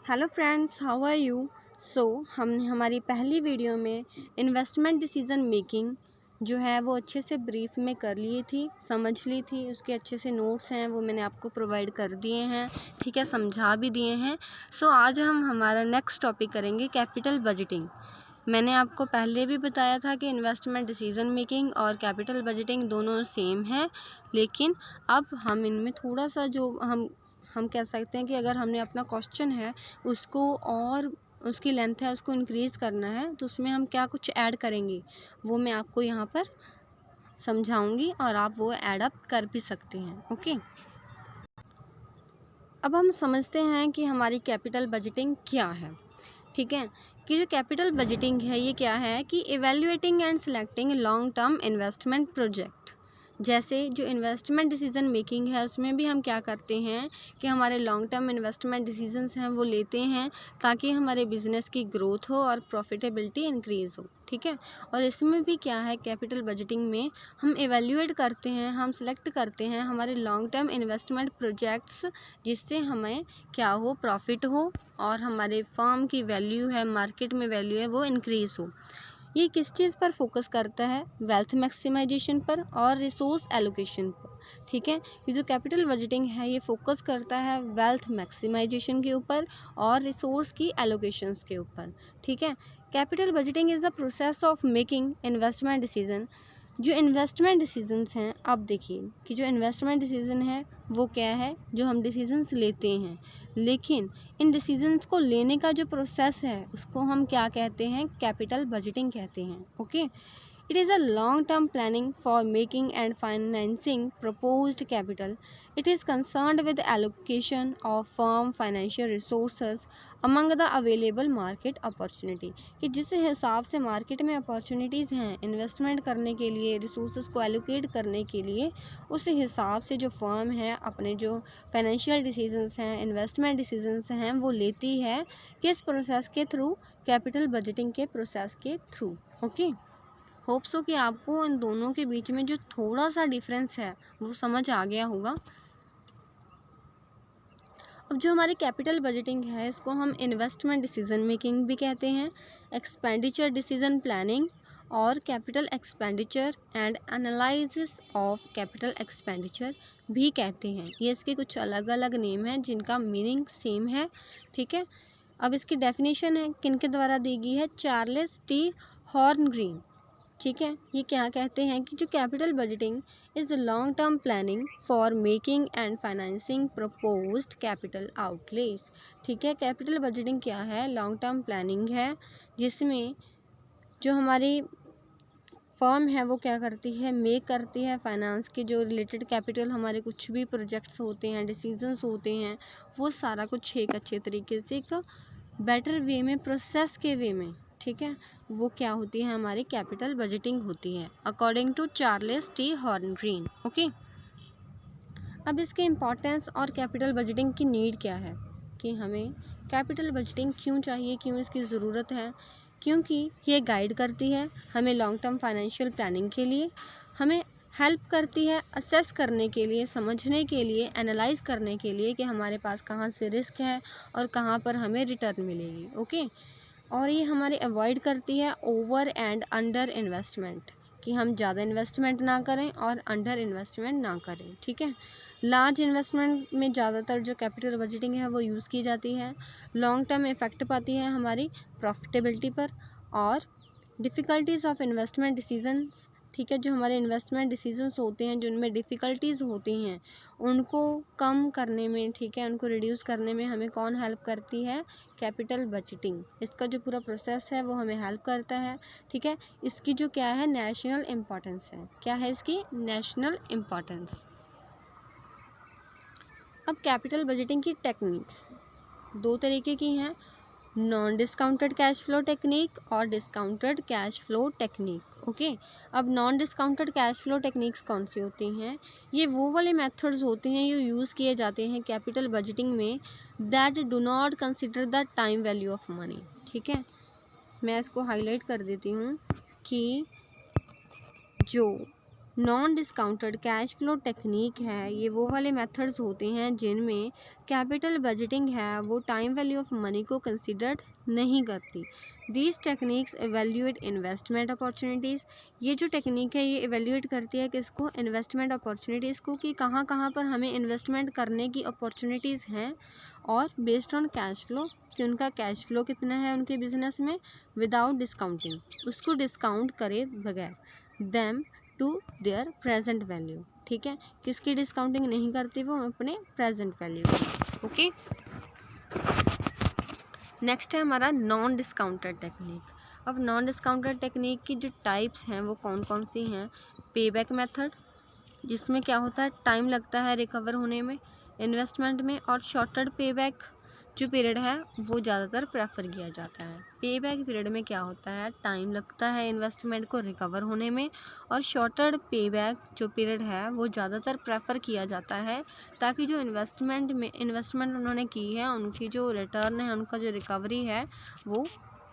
Hello friends, how are you. हमने हमारी पहली वीडियो में इन्वेस्टमेंट डिसीजन मेकिंग जो है वो अच्छे से ब्रीफ में कर ली थी, समझ ली थी। उसके अच्छे से नोट्स हैं वो मैंने आपको प्रोवाइड कर दिए हैं, ठीक है, समझा भी दिए हैं। आज हम हमारा नेक्स्ट टॉपिक करेंगे कैपिटल बजटिंग। मैंने आपको पहले भी बताया था कि इन्वेस्टमेंट डिसीजन मेकिंग और कैपिटल बजटिंग दोनों सेम है, लेकिन अब हम इनमें थोड़ा सा जो हम कह सकते हैं कि अगर हमने अपना क्वेश्चन है उसको और उसकी लेंथ है उसको इंक्रीज़ करना है तो उसमें हम क्या कुछ ऐड करेंगे वो मैं आपको यहाँ पर समझाऊंगी और आप वो ऐड अप कर भी सकते हैं। ओके, अब हम समझते हैं कि हमारी कैपिटल बजटिंग क्या है। ठीक है, कि जो कैपिटल बजटिंग है ये क्या है कि evaluating and selecting long term investment project. जैसे जो इन्वेस्टमेंट डिसीजन मेकिंग है उसमें भी हम क्या करते हैं कि हमारे लॉन्ग टर्म इन्वेस्टमेंट डिसीजंस हैं वो लेते हैं ताकि हमारे बिजनेस की ग्रोथ हो और प्रॉफिटेबिलिटी इंक्रीज़ हो। ठीक है, और इसमें भी क्या है, कैपिटल बजटिंग में हम इवेल्युएट करते हैं, हम सिलेक्ट करते हैं हमारे लॉन्ग टर्म इन्वेस्टमेंट प्रोजेक्ट्स जिससे हमें क्या हो, प्रॉफिट हो और हमारे फर्म की वैल्यू है, मार्केट में वैल्यू है, वो इंक्रीज़ हो। ये किस चीज़ पर फोकस करता है, वेल्थ मैक्सिमाइजेशन पर और रिसोर्स एलोकेशन पर। ठीक है, ये जो कैपिटल बजटिंग है ये फोकस करता है वेल्थ मैक्सिमाइजेशन के ऊपर और रिसोर्स की एलोकेशंस के ऊपर। ठीक है, capital budgeting is the process of making investment decision. जो इन्वेस्टमेंट डिसीजंस हैं, अब देखिए कि जो इन्वेस्टमेंट डिसीजन है वो क्या है, जो हम डिसीजंस लेते हैं, लेकिन इन डिसीजंस को लेने का जो प्रोसेस है उसको हम क्या कहते हैं, कैपिटल बजटिंग कहते हैं। Okay, it is a long term planning for making and financing proposed capital. It is concerned with the allocation of firm financial resources among the available market opportunity, कि जिस हिसाब से मार्केट में opportunities हैं investment करने के लिए, resources को एलोकेट करने के लिए, उस हिसाब से जो फर्म है अपने जो फाइनेंशियल डिसीजंस हैं, इन्वेस्टमेंट डिसीजंस हैं वो लेती है किस प्रोसेस के थ्रू, कैपिटल बजटिंग के प्रोसेस के थ्रू। ओके, होप सो कि आपको इन दोनों के बीच में जो थोड़ा सा डिफरेंस है वो समझ आ गया होगा। अब जो हमारी कैपिटल बजटिंग है इसको हम इन्वेस्टमेंट डिसीजन मेकिंग भी कहते हैं, एक्सपेंडिचर डिसीजन प्लानिंग और capital expenditure and analysis of capital expenditure भी कहते हैं। ये इसके कुछ अलग अलग नेम हैं जिनका मीनिंग सेम है। ठीक है, अब इसकी डेफिनेशन है किनके द्वारा दी गई है, चार्ल्स टी हॉर्नग्रीन। ठीक है, ये क्या कहते हैं कि जो capital budgeting is the long term planning for making and financing proposed capital outlays. ठीक है, कैपिटल बजटिंग क्या है, लॉन्ग टर्म प्लानिंग है जिसमें जो हमारी फर्म है वो क्या करती है, मेक करती है फाइनेंस के जो रिलेटेड कैपिटल, हमारे कुछ भी प्रोजेक्ट्स होते हैं, डिसीजंस होते हैं, वो सारा कुछ एक अच्छे तरीके से एक बेटर वे में, प्रोसेस के वे में, ठीक है, वो क्या होती है, हमारी कैपिटल बजटिंग होती है according to Charles T Horngren. Okay, अब इसके इम्पोर्टेंस और कैपिटल बजटिंग की नीड क्या है, कि हमें कैपिटल बजटिंग क्यों चाहिए, क्यों इसकी ज़रूरत है, क्योंकि ये गाइड करती है हमें लॉन्ग टर्म फाइनेंशियल प्लानिंग के लिए, हमें हेल्प करती है असेस करने के लिए, समझने के लिए, एनालाइज करने के लिए कि हमारे पास कहाँ से रिस्क है और कहाँ पर हमें रिटर्न मिलेगी। ओके, और ये हमारे अवॉइड करती है ओवर एंड अंडर इन्वेस्टमेंट, कि हम ज़्यादा इन्वेस्टमेंट ना करें और अंडर इन्वेस्टमेंट ना करें। ठीक है, लार्ज इन्वेस्टमेंट में ज़्यादातर जो कैपिटल बजटिंग है वो यूज़ की जाती है, लॉन्ग टर्म इफ़ेक्ट पाती है हमारी प्रॉफिटेबिलिटी पर और डिफ़िकल्टीज़ ऑफ इन्वेस्टमेंट डिसीजंस। ठीक है, जो हमारे इन्वेस्टमेंट डिसीजंस होते हैं जिनमें डिफ़िकल्टीज़ होती हैं उनको कम करने में, ठीक है, उनको रिड्यूस करने में हमें कौन हेल्प करती है, कैपिटल बजटिंग। इसका जो पूरा प्रोसेस है वो हमें हेल्प करता है। ठीक है, इसकी जो क्या है, नेशनल इम्पॉर्टेंस है, क्या है इसकी, नेशनल इम्पॉर्टेंस। अब कैपिटल बजटिंग की टेक्निक्स दो तरीके की हैं, non discounted cash flow technique और discounted cash flow technique. Okay, अब non discounted cash flow techniques कौन सी होती हैं, ये वो वाले मेथड्स होते हैं जो यूज़ किए जाते हैं कैपिटल बजटिंग में that do not consider the time value of money. ठीक है, मैं इसको हाईलाइट कर देती हूँ कि जो non discounted cash flow technique है, ये वो वाले मेथड्स होते हैं जिनमें कैपिटल बजटिंग है वो टाइम वैल्यू ऑफ मनी को कंसिडर नहीं करती। These techniques evaluate investment opportunities, ये जो टेक्निक है ये एवेल्यूएट करती है किसको, इन्वेस्टमेंट अपॉर्चुनिटीज़ को, कि कहाँ कहाँ पर हमें इन्वेस्टमेंट करने की अपॉर्चुनिटीज़ हैं, और बेस्ड ऑन कैश फ्लो, कि उनका कैश फ्लो कितना है उनके बिजनेस में, विदाउट डिस्काउंटिंग, उसको डिस्काउंट करे बगैर, them to their present value. ठीक है, किसकी डिस्काउंटिंग नहीं करती वो, अपने प्रेजेंट वैल्यू की। ओके, नेक्स्ट है हमारा नॉन डिस्काउंटेड टेक्निक। अब नॉन डिस्काउंटेड टेक्निक की जो टाइप्स हैं वो कौन कौन सी हैं, पे बैक मेथड, जिसमें क्या होता है टाइम लगता है रिकवर होने में इन्वेस्टमेंट में, और शॉर्टर पे बैक जो पीरियड है वो ज़्यादातर प्रेफर किया जाता है। पे बैक पीरियड में क्या होता है, टाइम लगता है इन्वेस्टमेंट को रिकवर होने में, और शॉर्टर पे बैक जो पीरियड है वो ज़्यादातर प्रेफर किया जाता है, ताकि जो इन्वेस्टमेंट उन्होंने की है उनकी जो रिटर्न है, उनका जो रिकवरी है वो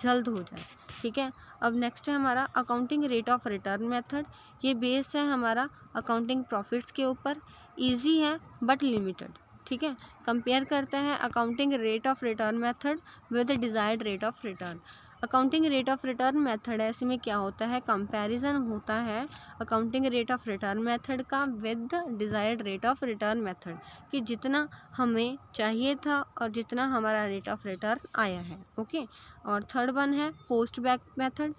जल्द हो जाए। ठीक है, अब नेक्स्ट है हमारा accounting rate of return method. ये बेस्ड है हमारा अकाउंटिंग प्रॉफिट्स के ऊपर, इजी है बट लिमिटेड। ठीक है, कंपेयर करता है accounting rate of return method with desired rate of return. Accounting rate of return method है, इसमें क्या होता है, कंपैरिजन होता है accounting rate of return method का with desired rate of return method, कि जितना हमें चाहिए था और जितना हमारा रेट ऑफ रिटर्न आया है। ओके, और थर्ड वन है पोस्ट बैक मेथड।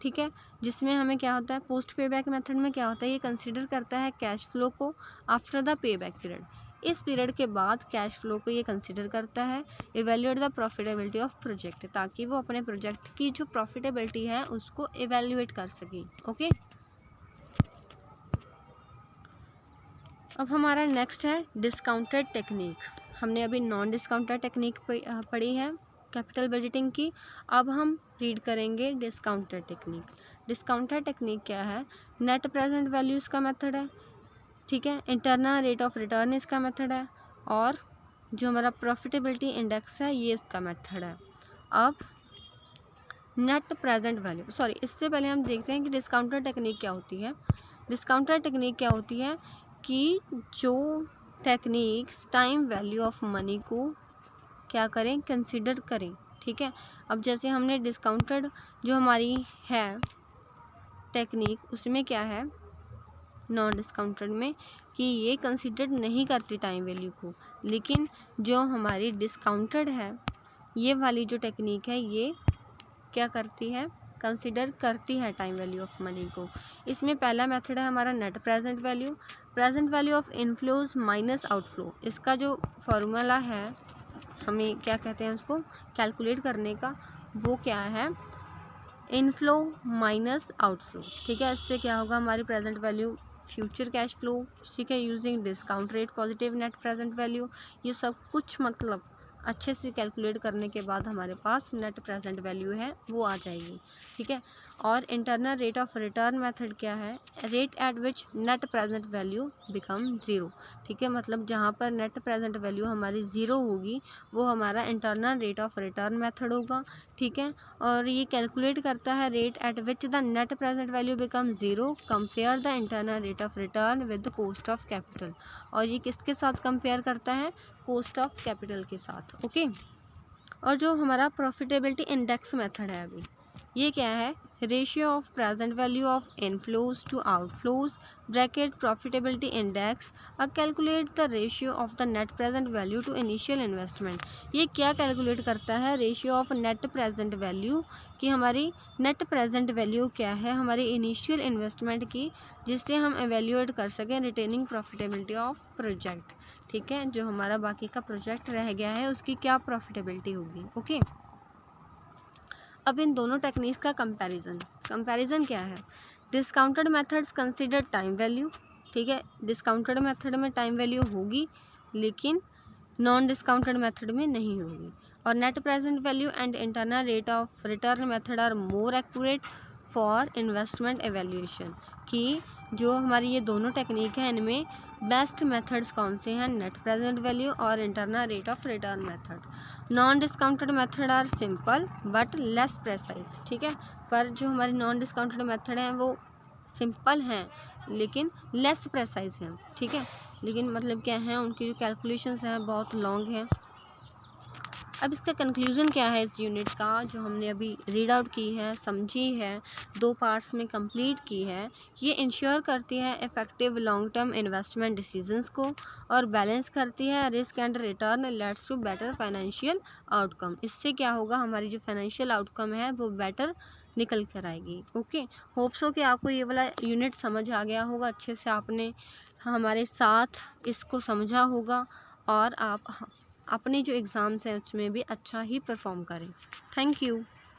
ठीक है, जिसमें हमें क्या होता है, पोस्ट पे बैक मेथड में क्या होता है, ये कंसीडर करता है कैश फ्लो को after the pay back period, इस पीरियड के बाद कैश फ्लो को ये कंसीडर करता है, evaluate the profitability of project, ताकि वो अपने प्रोजेक्ट की जो प्रॉफिटेबिलिटी है उसको इवेल्यूएट कर सके। ओके, अब हमारा नेक्स्ट है डिस्काउंटेड टेक्निक। हमने अभी नॉन डिस्काउंटेड टेक्निक पढ़ी है कैपिटल बजटिंग की, अब हम रीड करेंगे डिस्काउंटेड टेक्निक। डिस्काउंटेड टेक्निक क्या है, नेट प्रेजेंट वैल्यू इसका मेथड है। ठीक है, इंटरनल रेट ऑफ रिटर्न इसका मेथड है, और जो हमारा प्रॉफिटेबिलिटी इंडेक्स है ये इसका मेथड है। अब नेट प्रेजेंट वैल्यू, सॉरी इससे पहले हम देखते हैं कि डिस्काउंटेड टेक्निक क्या होती है। डिस्काउंटेड टेक्निक क्या होती है कि जो techniques time value of money को क्या करें, कंसिडर करें। ठीक है, अब जैसे हमने डिस्काउंटेड जो हमारी है टेक्निक उसमें क्या है, नॉन डिस्काउंटेड में, कि ये कंसिडर नहीं करती टाइम वैल्यू को, लेकिन जो हमारी डिस्काउंटेड है ये वाली जो टेक्निक है ये क्या करती है, कंसिडर करती है टाइम वैल्यू ऑफ मनी को। इसमें पहला मेथड है हमारा net present value of inflows minus outflow. इसका जो फॉर्मूला है हमें क्या कहते हैं उसको कैलकुलेट करने का, वो क्या है, इनफ्लो माइनस आउटफ्लो। ठीक है, इससे क्या होगा, हमारी present value future cash flow, ठीक है, using discount rate positive net present value, ये सब कुछ मतलब अच्छे से कैलकुलेट करने के बाद हमारे पास नेट प्रेजेंट वैल्यू है वो आ जाएगी। ठीक है, और internal rate of return method क्या है, rate at which net present value become zero. ठीक है, मतलब जहाँ पर नेट प्रेजेंट वैल्यू हमारी ज़ीरो होगी वो हमारा internal rate of return method होगा। ठीक है, और ये कैलकुलेट करता है rate at which the net present value become zero, compare the internal rate of return with the cost of capital. और ये किसके साथ कंपेयर करता है, कॉस्ट ऑफ कैपिटल के साथ। ओके, और जो हमारा प्रॉफिटेबिलिटी इंडेक्स मेथड है अभी, ये क्या है, ratio of present value of inflows to outflows bracket profitability index calculate the ratio of the net present value to initial investment. ये क्या कैलकुलेट करता है, ratio of net present value, कि हमारी नेट प्रेजेंट वैल्यू क्या है हमारी initial investment की, जिससे हम एवेल्यूएट कर सकें रिटेनिंग प्रॉफिटेबिलिटी ऑफ प्रोजेक्ट। ठीक है, जो हमारा बाकी का प्रोजेक्ट रह गया है उसकी क्या प्रॉफिटेबिलिटी होगी। ओके, अब इन दोनों टेक्निक्स का कंपैरिजन क्या है, discounted methods consider time value. ठीक है, डिस्काउंटेड मेथड में टाइम वैल्यू होगी लेकिन नॉन डिस्काउंटेड मेथड में नहीं होगी। और net present value and internal rate of return method are more accurate for investment evaluation, कि जो हमारी ये दोनों टेक्निक हैं इनमें बेस्ट मेथड्स कौन से हैं, नेट प्रेजेंट वैल्यू और internal rate of return method. Non discounted method are simple but less precise. ठीक है, पर जो हमारे नॉन डिस्काउंटेड मेथड हैं वो सिंपल हैं लेकिन लेस प्रेसाइज हैं, ठीक है। लेकिन मतलब क्या है, उनकी जो कैलकुलेशंस हैं बहुत लॉन्ग हैं। अब इसका कंक्लूज़न क्या है इस यूनिट का, जो हमने अभी रीड आउट की है, समझी है, 2 पार्ट्स में कंप्लीट की है। ये इंश्योर करती है effective long term investment decisions को और बैलेंस करती है risk and return, let's to better financial outcome. इससे क्या होगा, हमारी जो फाइनेंशियल आउटकम है वो बेटर निकल कर आएगी। ओके, होप सो कि आपको ये वाला यूनिट समझ आ गया होगा, अच्छे से आपने हमारे साथ इसको समझा होगा और आप अपने जो एग्ज़ाम्स हैं उसमें भी अच्छा ही परफॉर्म करें। Thank you.